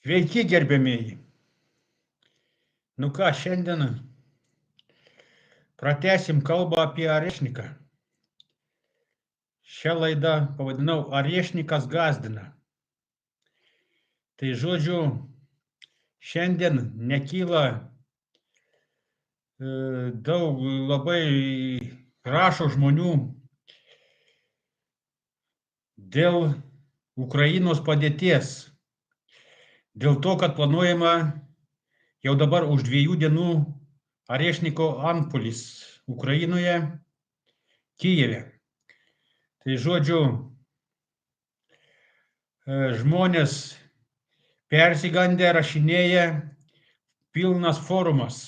Sveiki, gerbėmieji. Nu ką, šiandien pratęsim kalbą apie Arešniką. Šią laidą pavadinau Arešnikas gąsdina. Tai žodžiu, šiandien nekyla daug labai rašo žmonių dėl Ukrainos padėties. Dėl to, kad planuojama jau dabar už 2 dienų Arešniko antpuolis Ukrainoje, Kijeve. Tai žodžiu, žmonės persigandę rašinėja, pilnas forumas.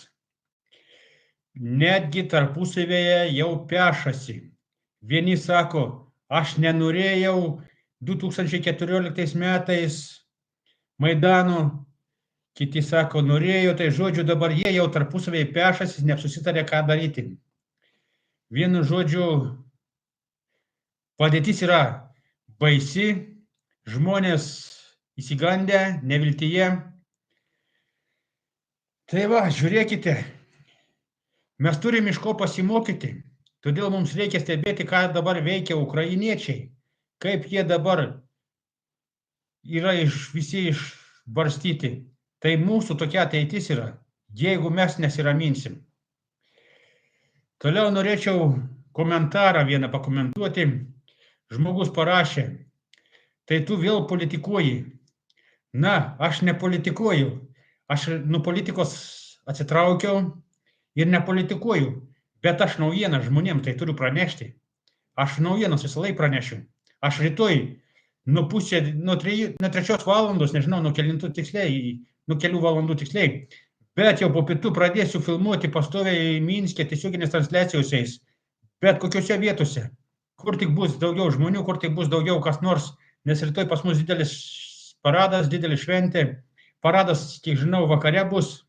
Netgi tarpusavėje jau pešasi. Vieni sako, aš nenorėjau 2014 metais Maidano, kiti sako, norėjo, tai žodžiu, dabar jie jau tarpusavėje pešasi, nesusitarė, ką daryti. Vienu žodžiu, padėtis yra baisi, žmonės įsigandę, neviltyje. Tai va, žiūrėkite, mes turim iš ko pasimokyti, todėl mums reikia stebėti, ką dabar veikia ukrainiečiai, kaip jie dabar yra visi išbarstyti. Tai mūsų tokia ateitis yra, jeigu mes nesiraminsim. Toliau norėčiau komentarą vieną pakomentuoti. Žmogus parašė, tai tu vėl politikuoji. Na, aš nepolitikuoju. Aš nuo politikos atsitraukiau ir nepolitikuoju. Bet aš naujieną žmonėms tai turiu pranešti. Aš naujienas visą laiką pranešiu. Aš rytoj nuo 3 valandos, nežinau, nuo kelių valandų tiksliai, bet jau po pietų pradėsiu filmuoti pastoviai Minske tiesioginės transliacijos eis, bet kokiose vietose, kur tik bus daugiau žmonių, kur tik bus daugiau kas nors, nes rytoj pas mus didelis paradas, didelė šventė, paradas, kiek žinau, vakare bus,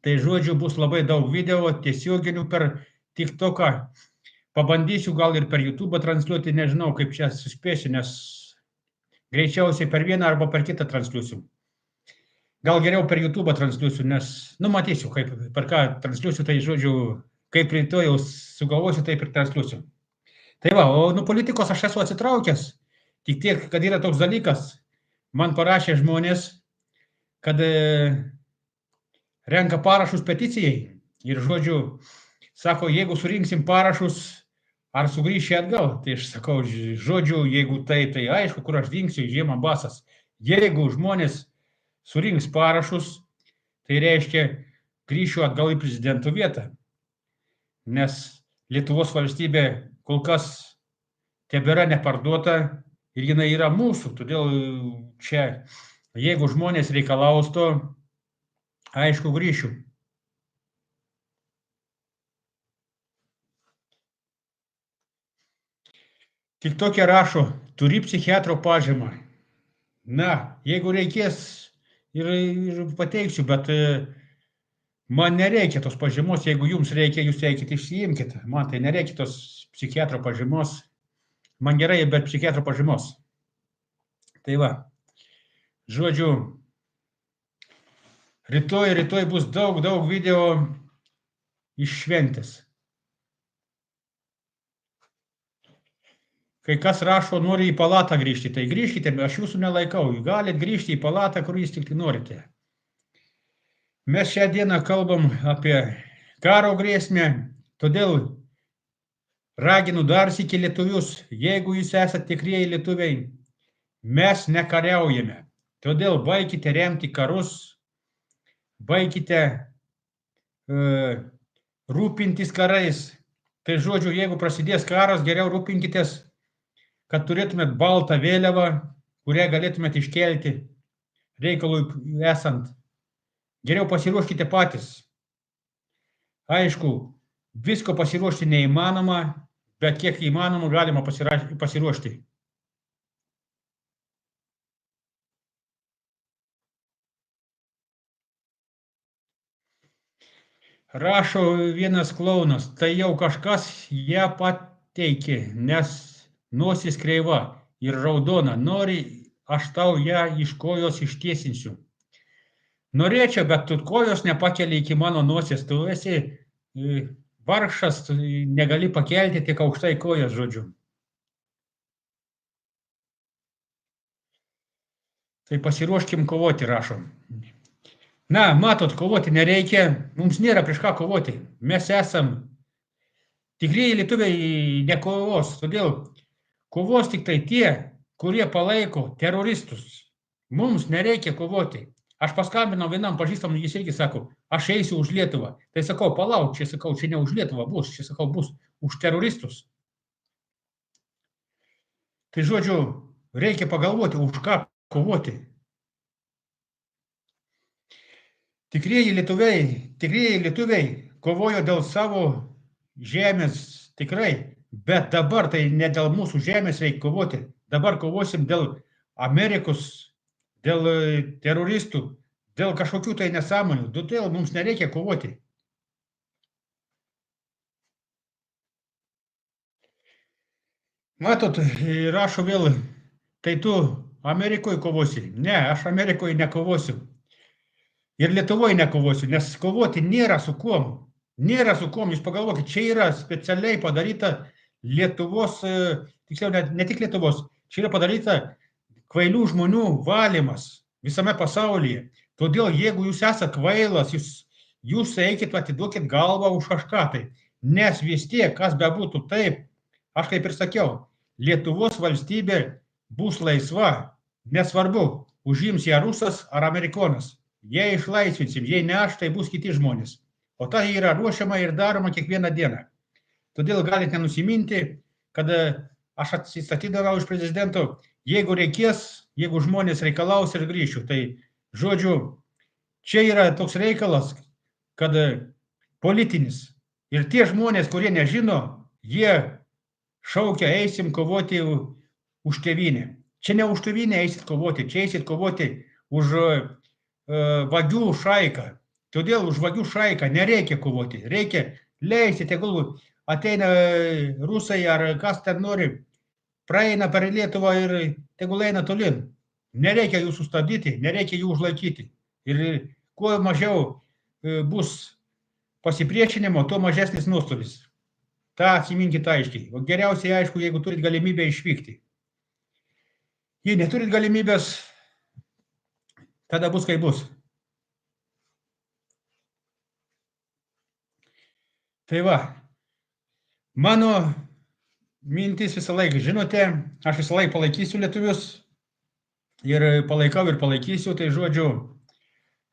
tai žodžiu bus labai daug video tiesioginių per TikToką, pabandysiu gal ir per YouTube transliuoti, nežinau, kaip čia suspėsiu, nes greičiausiai per vieną arba per kitą transliuosiu. Gal geriau per YouTube transliuosiu, nes, matysiu, kaip, per ką transliuosiu, tai žodžiu, kaip rytoj jau sugalvosiu, taip ir transliuosiu. Tai va, o nuo politikos aš esu atsitraukęs, tik tiek, kad yra toks dalykas, man parašė žmonės, kad renka parašus peticijai ir žodžiu, sako, jeigu surinksim parašus, ar sugrįši atgal? Tai aš sakau, žodžiu, jeigu tai aišku, kur aš dingsiu, žiemą basas. Jeigu žmonės surinks parašus, tai reiškia, grįšiu atgal į prezidento vietą. Nes Lietuvos valstybė kol kas tebėra neparduota ir jinai yra mūsų. Todėl čia, jeigu žmonės reikalaus to, aišku, grįšiu. Tik tokia rašo, turi psichiatro pažymą. Na, jeigu reikės ir pateiksiu, bet man nereikia tos pažymos, jeigu jums reikia, jūs eikite, išsiimkite. Man tai nereikia tos psichiatro pažymos. Man gerai, bet psichiatro pažymos. Tai va, žodžiu, rytoj bus daug video iš šventės. Kai kas rašo, nori į palatą grįžti, tai grįžkite, aš jūsų nelaikau. Galit grįžti į palatą, kur jūs tik norite. Mes šią dieną kalbam apie karo grėsmę, todėl raginu dar sykį lietuvius, jeigu jūs esate tikrieji lietuviai, mes nekariaujame. Todėl baikite remti karus, baikite rūpintis karais. Tai žodžiu, jeigu prasidės karas, geriau rūpinkitės, kad turėtumėt baltą vėliavą, kurią galėtumėt iškelti reikalui esant. Geriau pasiruoškite patys. Aišku, visko pasiruošti neįmanoma, bet kiek įmanoma galima pasiruošti. Rašo vienas klounas, tai jau kažkas ją pateikė, nes nosis kreiva ir raudona, nori, aš tau ją iš kojos ištiesinsiu. Norėčiau, bet tu kojos nepakeli iki mano nosies. Tu esi vargšas, tu negali pakelti tik aukštai kojas, žodžiu. Tai pasiruoškim kovoti, rašom. Na, matot, kovoti nereikia, mums nėra prieš ką kovoti. Mes esam tikrieji lietuviai nekovos, todėl kovos tik tai tie, kurie palaiko teroristus. Mums nereikia kovoti. Aš paskambinau vienam pažįstamui, jis irgi sako, aš eisiu už Lietuvą. Tai sakau, palauk, čia sakau, čia ne už Lietuvą bus, čia sakau, bus už teroristus. Tai žodžiu, reikia pagalvoti, už ką kovoti. Tikrieji lietuviai kovojo dėl savo žemės tikrai, bet dabar tai ne dėl mūsų žemės reikia kovoti. Dabar kovosim dėl Amerikos, dėl teroristų, dėl kažkokių tai nesąmonių. Todėl mums nereikia kovoti. Matot, rašo vėl, tai tu Amerikoje kovosi. Ne, aš Amerikoje nekovosiu. Ir Lietuvoje nekovosiu, nes kovoti nėra su kuom. Nėra su kuom, jūs pagalvokit, čia yra specialiai padaryta Lietuvos, tiksliau ne tik Lietuvos, čia yra padaryta kvailių žmonių valymas visame pasaulyje. Todėl, jeigu jūs esate kvailas, jūs eikit, atiduokit galvą už kažką tai. Nes vis tiek, kas bebūtų taip, aš kaip ir sakiau, Lietuvos valstybė bus laisva, nesvarbu, užims ją rusas ar amerikonas. Jei išlaisvinsim, jei ne aš, tai bus kiti žmonės. O tai yra ruošiama ir daroma kiekvieną dieną. Todėl galite nenusiminti, kad aš atsistatydavau iš prezidento, jeigu reikės, jeigu žmonės reikalaus ir grįšiu. Tai, žodžiu, čia yra toks reikalas, kad politinis. Ir tie žmonės, kurie nežino, jie šaukia, eisim kovoti už tėvynę. Čia ne už tėvynę eisit kovoti, čia eisit kovoti už vagių šaiką. Todėl už vagių šaiką nereikia kovoti. Reikia leisti, tegul ateina rusai ar kas ten nori, praeina per Lietuvą ir tegul eina tolin. Nereikia jų sustabdyti, nereikia jų užlaikyti. Ir kuo mažiau bus pasipriešinimo, tuo mažesnis nuostolis. Ta atsiminkite aiškiai. O geriausiai aišku, jeigu turit galimybę išvykti. Jei neturit galimybės, tada bus kaip bus. Tai va, mano mintis visą laiką, žinote, aš visą laiką palaikysiu lietuvius ir palaikau ir palaikysiu, tai žodžiu,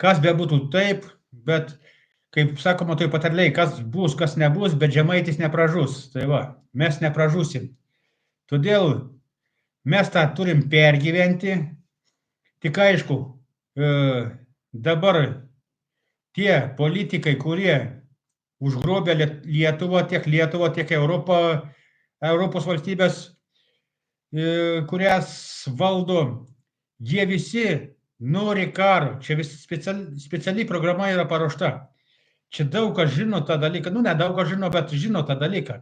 kas bebūtų taip, bet, kaip sakoma, tai patarliai, kas bus, kas nebus, bet žemaitis nepražus. Tai va, mes nepražusim. Todėl mes tą turim pergyventi, tik aišku, dabar tie politikai, kurie užgrobė Lietuvą, tiek Europos valstybės, kurias valdo, jie visi nori karo. Čia speciali programa yra paruošta. Čia daug kas žino tą dalyką, ne daug kas žino, bet žino tą dalyką.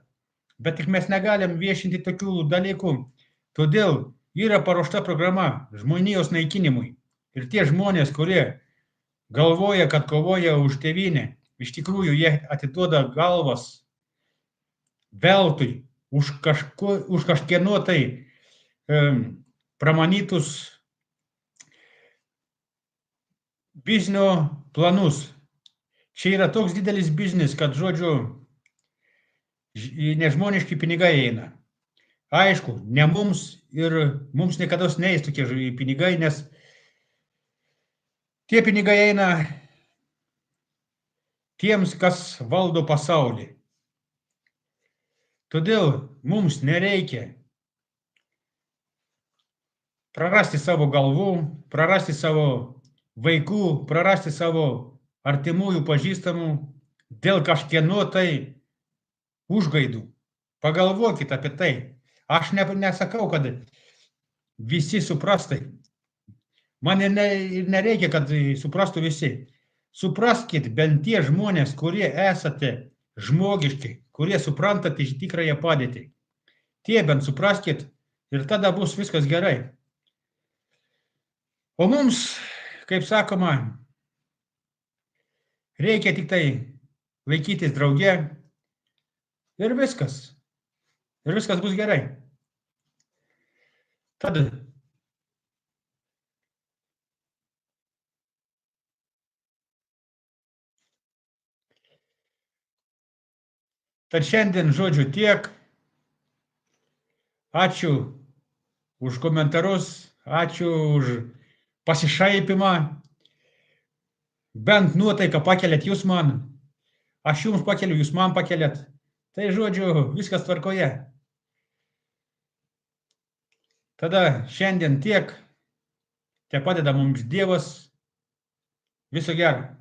Bet tik mes negalim viešinti tokių dalykų. Todėl yra paruošta programa žmonijos naikinimui. Ir tie žmonės, kurie galvoja, kad kovoja už tėvynę, iš tikrųjų jie atiduoda galvas veltui už kažkieno tai pramanytus biznio planus. Čia yra toks didelis biznis, kad, žodžiu, nežmoniški pinigai eina. Aišku, ne mums ir mums niekada neis tokie pinigai, nes tie pinigai eina tiems, kas valdo pasaulį. Todėl mums nereikia prarasti savo galvų, prarasti savo vaikų, prarasti savo artimųjų pažįstamų dėl kažkieno tai užgaidų. Pagalvokit apie tai. Aš nesakau, kad visi suprastai. Man nereikia, kad suprastų visi. Supraskit bent tie žmonės, kurie esate žmogiški, kurie suprantate tikrąją padėtį. Tie bent supraskit ir tada bus viskas gerai. O mums, kaip sakoma, Reikia tik tai laikytis drauge ir viskas. Ir viskas bus gerai. Tad šiandien žodžiu tiek. Ačiū už komentarus, ačiū už pasišaipimą. Bent nuotaiką pakeliat jūs man. Aš jums pakeliu, jūs man pakeliat. Tai žodžiu, viskas tvarkoje. Tada šiandien tiek. Te padeda mums Dievas. Viso gero.